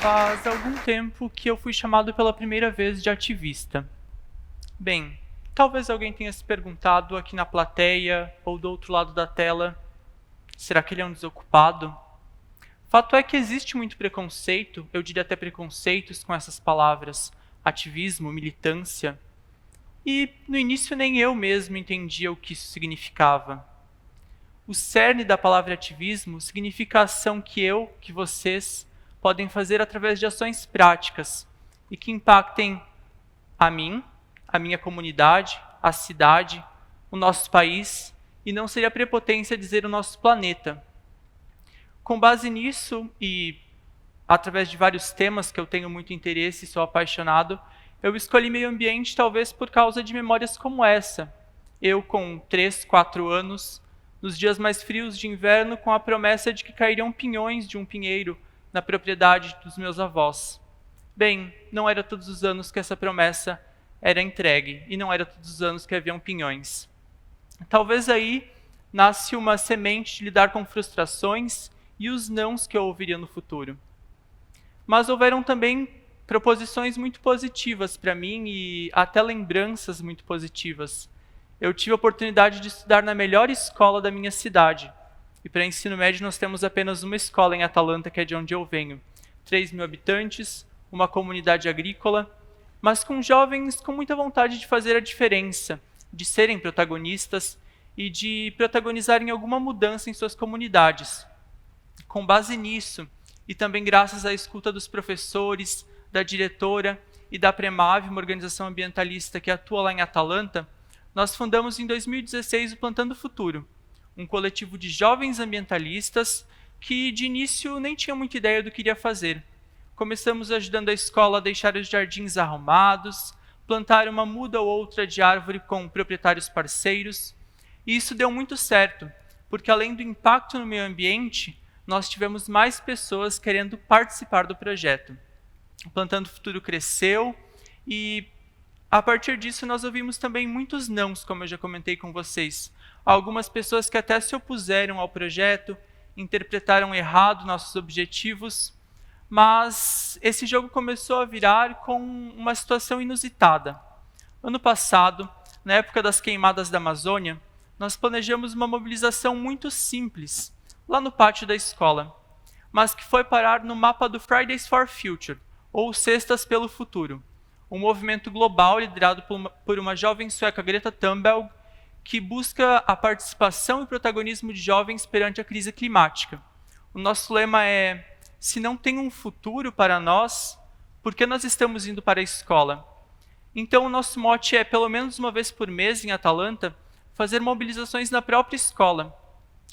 Faz algum tempo que eu fui chamado pela primeira vez de ativista. Bem, talvez alguém tenha se perguntado aqui na plateia ou do outro lado da tela, será que ele é um desocupado? Fato é que existe muito preconceito, eu diria até preconceitos com essas palavras, ativismo, militância, e no início nem eu mesmo entendia o que isso significava. O cerne da palavra ativismo significa a ação que vocês podem fazer através de ações práticas e que impactem a mim, a minha comunidade, a cidade, o nosso país, e não seria prepotência dizer o nosso planeta. Com base nisso e através de vários temas que eu tenho muito interesse e sou apaixonado, eu escolhi meio ambiente talvez por causa de memórias como essa. Eu com 3, 4 anos, nos dias mais frios de inverno, com a promessa de que cairiam pinhões de um pinheiro na propriedade dos meus avós. Bem, não era todos os anos que essa promessa era entregue, e não era todos os anos que haviam pinhões. Talvez aí nasce uma semente de lidar com frustrações e os nãos que eu ouviria no futuro. Mas houveram também proposições muito positivas para mim e até lembranças muito positivas. Eu tive a oportunidade de estudar na melhor escola da minha cidade. E para ensino médio nós temos apenas uma escola em Atalanta, que é de onde eu venho. 3.000 habitantes, uma comunidade agrícola, mas com jovens com muita vontade de fazer a diferença, de serem protagonistas e de protagonizarem alguma mudança em suas comunidades. Com base nisso, e também graças à escuta dos professores, da diretora e da Premave, uma organização ambientalista que atua lá em Atalanta, nós fundamos em 2016 o Plantando Futuro, um coletivo de jovens ambientalistas que de início nem tinha muita ideia do que iria fazer. Começamos ajudando a escola a deixar os jardins arrumados, plantar uma muda ou outra de árvore com proprietários parceiros, e isso deu muito certo, porque além do impacto no meio ambiente, nós tivemos mais pessoas querendo participar do projeto. O Plantando Futuro cresceu e a partir disso nós ouvimos também muitos nãos, como eu já comentei com vocês. Algumas pessoas que até se opuseram ao projeto, interpretaram errado nossos objetivos, mas esse jogo começou a virar com uma situação inusitada. Ano passado, na época das queimadas da Amazônia, nós planejamos uma mobilização muito simples, lá no pátio da escola, mas que foi parar no mapa do Fridays for Future, ou Cestas pelo Futuro, um movimento global liderado por uma jovem sueca, Greta Thunberg, que busca a participação e protagonismo de jovens perante a crise climática. O nosso lema é: se não tem um futuro para nós, por que nós estamos indo para a escola? Então o nosso mote é, pelo menos uma vez por mês em Atalanta, fazer mobilizações na própria escola,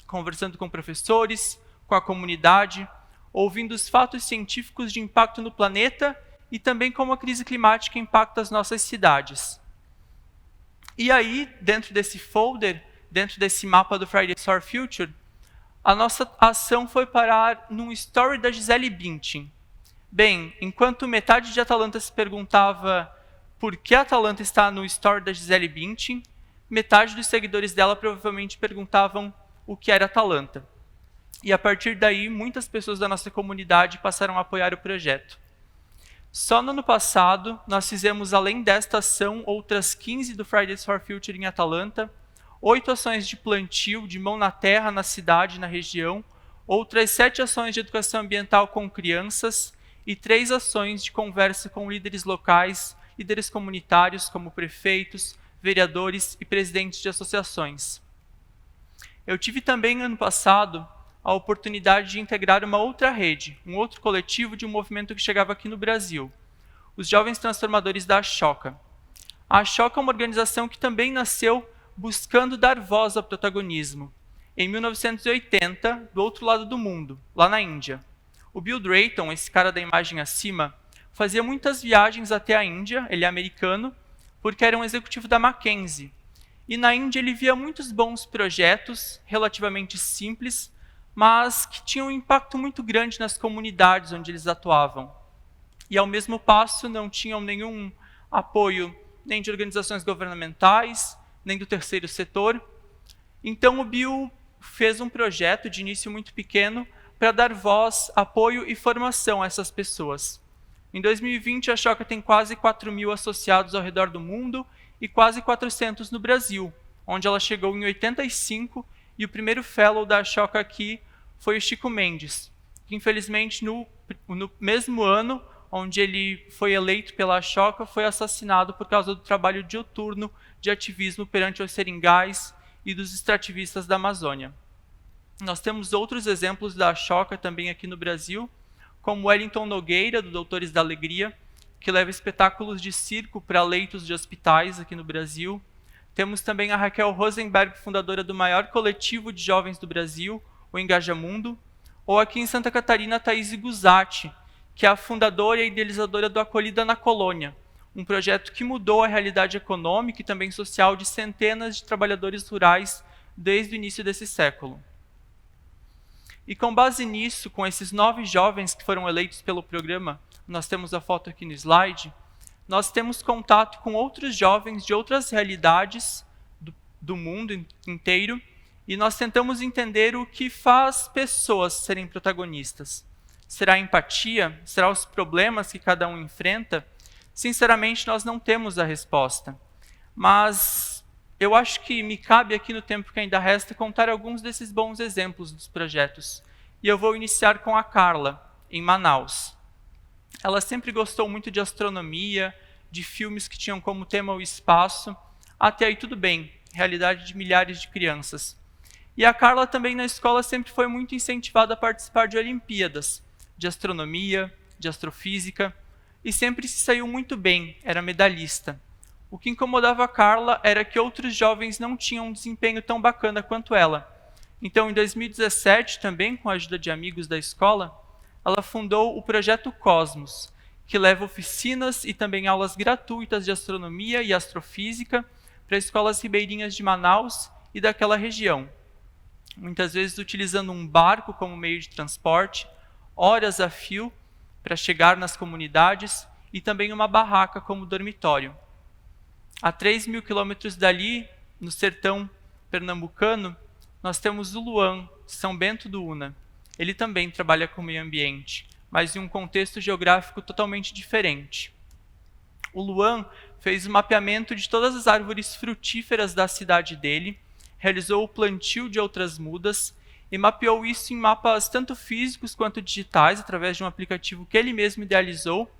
conversando com professores, com a comunidade, ouvindo os fatos científicos de impacto no planeta e também como a crise climática impacta as nossas cidades. E aí, dentro desse folder, dentro desse mapa do Fridays for Future, a nossa ação foi parar num story da Gisele Bündchen. Bem, enquanto metade de Atalanta se perguntava por que a Atalanta está no story da Gisele Bündchen, metade dos seguidores dela provavelmente perguntavam o que era Atalanta. E a partir daí, muitas pessoas da nossa comunidade passaram a apoiar o projeto. Só no ano passado, nós fizemos, além desta ação, outras 15 do Fridays for Future em Atalanta, 8 ações de plantio de mão na terra na cidade, na região, outras 7 ações de educação ambiental com crianças e 3 ações de conversa com líderes locais, líderes comunitários como prefeitos, vereadores e presidentes de associações. Eu tive também, ano passado, a oportunidade de integrar uma outra rede, um outro coletivo de um movimento que chegava aqui no Brasil, os Jovens Transformadores da Ashoka. A Ashoka é uma organização que também nasceu buscando dar voz ao protagonismo. Em 1980, do outro lado do mundo, lá na Índia, o Bill Drayton, esse cara da imagem acima, fazia muitas viagens até a Índia, ele é americano, porque era um executivo da McKinsey. E na Índia ele via muitos bons projetos, relativamente simples, mas que tinham um impacto muito grande nas comunidades onde eles atuavam. E ao mesmo passo não tinham nenhum apoio nem de organizações governamentais, nem do terceiro setor. Então o Bill fez um projeto de início muito pequeno, para dar voz, apoio e formação a essas pessoas. Em 2020, a Choca tem quase 4.000 associados ao redor do mundo e quase 400 no Brasil, onde ela chegou em 85, e o primeiro fellow da Choca aqui foi o Chico Mendes, que infelizmente no mesmo ano onde ele foi eleito pela Choca, foi assassinado por causa do trabalho dioturno de ativismo perante os seringais e dos extrativistas da Amazônia. Nós temos outros exemplos da Choca também aqui no Brasil, como Wellington Nogueira, do Doutores da Alegria, que leva espetáculos de circo para leitos de hospitais aqui no Brasil. Temos também a Raquel Rosenberg, fundadora do maior coletivo de jovens do Brasil, o Engajamundo, ou aqui em Santa Catarina, a Thaís Guzatti, que é a fundadora e idealizadora do Acolhida na Colônia, um projeto que mudou a realidade econômica e também social de centenas de trabalhadores rurais desde o início desse século. E com base nisso, com esses 9 jovens que foram eleitos pelo programa, nós temos a foto aqui no slide, nós temos contato com outros jovens de outras realidades do mundo inteiro, e nós tentamos entender o que faz pessoas serem protagonistas. Será a empatia? Será os problemas que cada um enfrenta? Sinceramente, nós não temos a resposta. Mas eu acho que me cabe aqui no tempo que ainda resta contar alguns desses bons exemplos dos projetos. E eu vou iniciar com a Carla, em Manaus. Ela sempre gostou muito de astronomia, de filmes que tinham como tema o espaço. Até aí tudo bem, realidade de milhares de crianças. E a Carla também na escola sempre foi muito incentivada a participar de Olimpíadas, de astronomia, de astrofísica, e sempre se saiu muito bem, era medalhista. O que incomodava a Carla era que outros jovens não tinham um desempenho tão bacana quanto ela. Então, em 2017, também com a ajuda de amigos da escola, ela fundou o Projeto Cosmos, que leva oficinas e também aulas gratuitas de astronomia e astrofísica para escolas ribeirinhas de Manaus e daquela região. Muitas vezes utilizando um barco como meio de transporte, horas a fio para chegar nas comunidades e também uma barraca como dormitório. A 3.000 quilômetros dali, no sertão pernambucano, nós temos o Luan, São Bento do Una. Ele também trabalha com o meio ambiente, mas em um contexto geográfico totalmente diferente. O Luan fez o mapeamento de todas as árvores frutíferas da cidade dele, realizou o plantio de outras mudas e mapeou isso em mapas tanto físicos quanto digitais, através de um aplicativo que ele mesmo idealizou,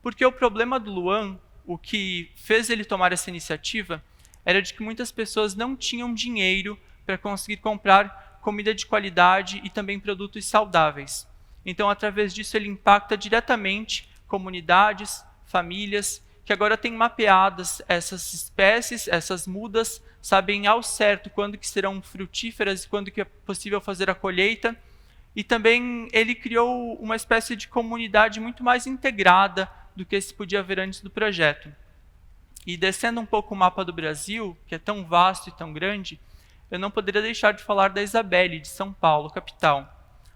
porque o problema do Luan, o que fez ele tomar essa iniciativa, era de que muitas pessoas não tinham dinheiro para conseguir comprar comida de qualidade e também produtos saudáveis. Então, através disso, ele impacta diretamente comunidades, famílias, que agora têm mapeadas essas espécies, essas mudas, sabem ao certo quando que serão frutíferas e quando que é possível fazer a colheita. E também ele criou uma espécie de comunidade muito mais integrada do que se podia ver antes do projeto. E descendo um pouco o mapa do Brasil, que é tão vasto e tão grande, eu não poderia deixar de falar da Isabelle, de São Paulo, capital.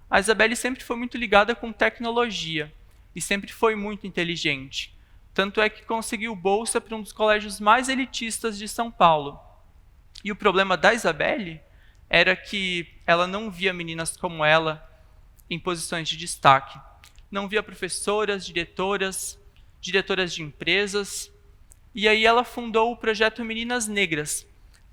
A Isabelle sempre foi muito ligada com tecnologia e sempre foi muito inteligente. Tanto é que conseguiu bolsa para um dos colégios mais elitistas de São Paulo. E o problema da Isabelle era que ela não via meninas como ela em posições de destaque. Não via professoras, diretoras de empresas. E aí ela fundou o projeto Meninas Negras,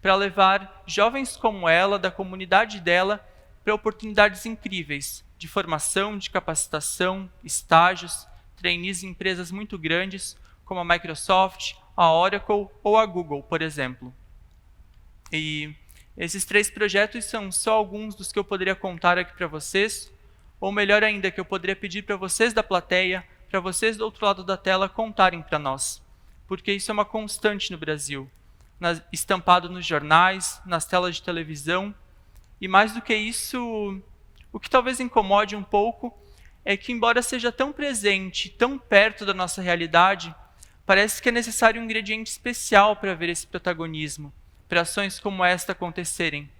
para levar jovens como ela, da comunidade dela, para oportunidades incríveis de formação, de capacitação, estágios, trainees em empresas muito grandes, como a Microsoft, a Oracle ou a Google, por exemplo. E esses 3 projetos são só alguns dos que eu poderia contar aqui para vocês, ou melhor ainda, que eu poderia pedir para vocês da plateia, para vocês do outro lado da tela contarem para nós, porque isso é uma constante no Brasil, estampado nos jornais, nas telas de televisão, e mais do que isso, o que talvez incomode um pouco é que, embora seja tão presente, tão perto da nossa realidade, parece que é necessário um ingrediente especial para ver esse protagonismo, para ações como esta acontecerem.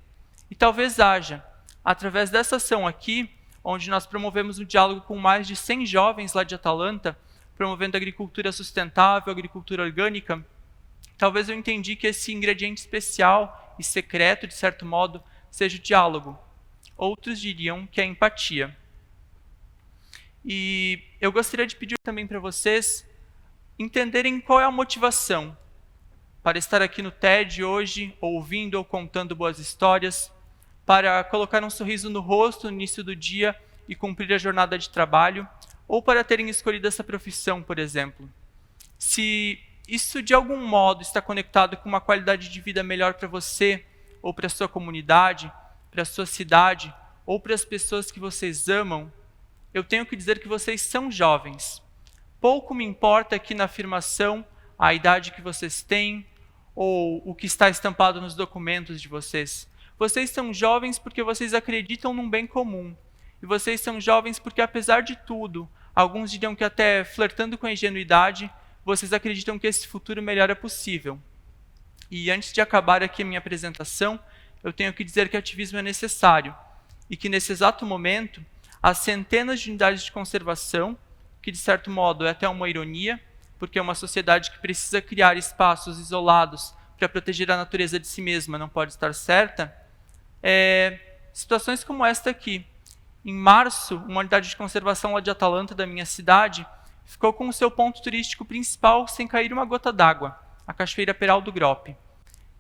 E talvez haja, através dessa ação aqui, onde nós promovemos um diálogo com mais de 100 jovens lá de Atalanta, promovendo agricultura sustentável, agricultura orgânica, talvez eu entendi que esse ingrediente especial e secreto, de certo modo, seja o diálogo. Outros diriam que é a empatia. E eu gostaria de pedir também para vocês entenderem qual é a motivação para estar aqui no TED hoje, ouvindo ou contando boas histórias, para colocar um sorriso no rosto no início do dia e cumprir a jornada de trabalho, ou para terem escolhido essa profissão, por exemplo. Se isso de algum modo está conectado com uma qualidade de vida melhor para você, ou para a sua comunidade, para a sua cidade, ou para as pessoas que vocês amam, eu tenho que dizer que vocês são jovens. Pouco me importa aqui na afirmação a idade que vocês têm, ou o que está estampado nos documentos de vocês. Vocês são jovens porque vocês acreditam num bem comum. E vocês são jovens porque, apesar de tudo, alguns diriam que até flertando com a ingenuidade, vocês acreditam que esse futuro melhor é possível. E antes de acabar aqui a minha apresentação, eu tenho que dizer que ativismo é necessário. E que nesse exato momento, há centenas de unidades de conservação, que de certo modo é até uma ironia, porque é uma sociedade que precisa criar espaços isolados para proteger a natureza de si mesma, não pode estar certa. Situações como esta aqui. Em março, uma unidade de conservação lá de Atalanta, da minha cidade, ficou com o seu ponto turístico principal sem cair uma gota d'água, a Cachoeira Peral do Grope.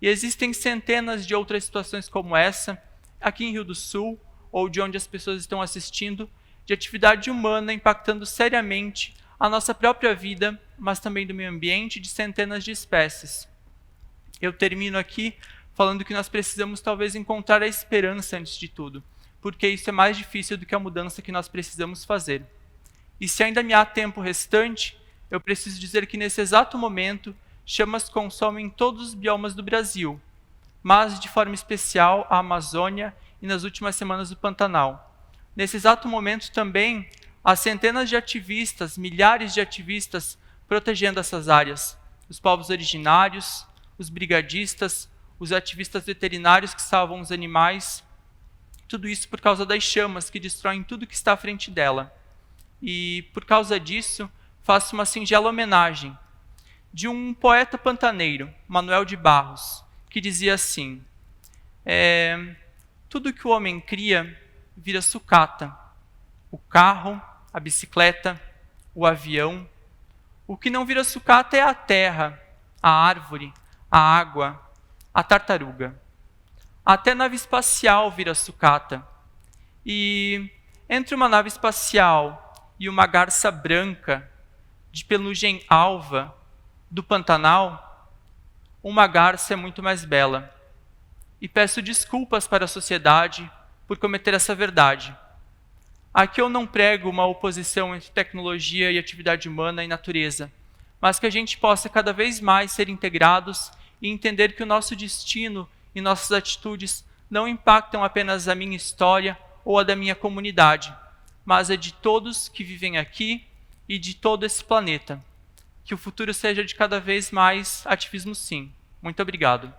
E existem centenas de outras situações como essa, aqui em Rio do Sul, ou de onde as pessoas estão assistindo, de atividade humana impactando seriamente a nossa própria vida, mas também do meio ambiente, de centenas de espécies. Eu termino aqui falando que nós precisamos talvez encontrar a esperança antes de tudo, porque isso é mais difícil do que a mudança que nós precisamos fazer. E se ainda me há tempo restante, eu preciso dizer que nesse exato momento, chamas consomem todos os biomas do Brasil, mas de forma especial a Amazônia e nas últimas semanas o Pantanal. Nesse exato momento também, há centenas de ativistas, milhares de ativistas protegendo essas áreas. Os povos originários, os brigadistas, os ativistas veterinários que salvam os animais. Tudo isso por causa das chamas que destroem tudo que está à frente dela. E por causa disso, faço uma singela homenagem de um poeta pantaneiro, Manuel de Barros, que dizia assim: tudo que o homem cria vira sucata. O carro, a bicicleta, o avião. O que não vira sucata é a terra, a árvore, a água, a tartaruga. Até nave espacial vira sucata. E entre uma nave espacial e uma garça branca, de pelugem alva, do Pantanal, uma garça é muito mais bela. E peço desculpas para a sociedade por cometer essa verdade. Aqui eu não prego uma oposição entre tecnologia e atividade humana e natureza, mas que a gente possa cada vez mais ser integrados e entender que o nosso destino e nossas atitudes não impactam apenas a minha história ou a da minha comunidade, mas a de todos que vivem aqui e de todo esse planeta. Que o futuro seja de cada vez mais ativismo sim. Muito obrigado.